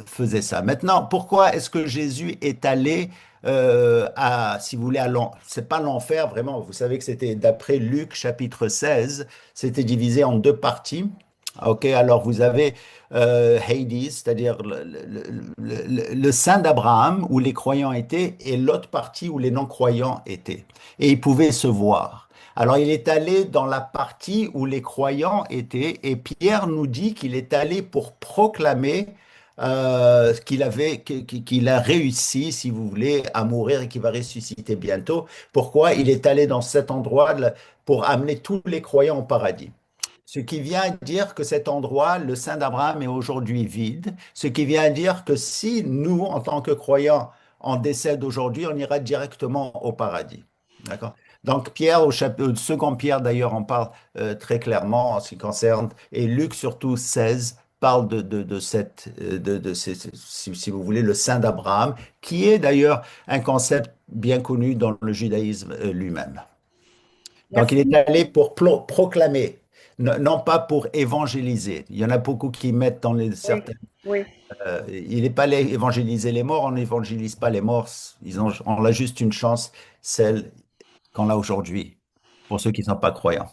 faisait ça. Maintenant, pourquoi est-ce que Jésus est allé si vous voulez, c'est pas l'enfer vraiment. Vous savez que c'était d'après Luc chapitre 16, c'était divisé en deux parties. Ok, alors vous avez Hades, c'est-à-dire le sein d'Abraham où les croyants étaient, et l'autre partie où les non-croyants étaient. Et ils pouvaient se voir. Alors il est allé dans la partie où les croyants étaient, et Pierre nous dit qu'il est allé pour proclamer qu'il a réussi, si vous voulez, à mourir et qu'il va ressusciter bientôt. Pourquoi? Il est allé dans cet endroit pour amener tous les croyants au paradis. Ce qui vient dire que cet endroit, le sein d'Abraham, est aujourd'hui vide. Ce qui vient dire que si nous, en tant que croyants, on décède aujourd'hui, on ira directement au paradis. D'accord? Donc Pierre, au second Pierre d'ailleurs, on parle très clairement en ce qui concerne, et Luc surtout 16 parle si vous voulez, le sein d'Abraham, qui est d'ailleurs un concept bien connu dans le judaïsme lui-même. Donc, il est Merci. allé pour proclamer, non pas pour évangéliser. Il y en a beaucoup qui mettent dans Oui, certains. oui. Il n'est pas allé évangéliser les morts, on n'évangélise pas les morts. On a juste une chance, celle qu'on a aujourd'hui, pour ceux qui ne sont pas croyants.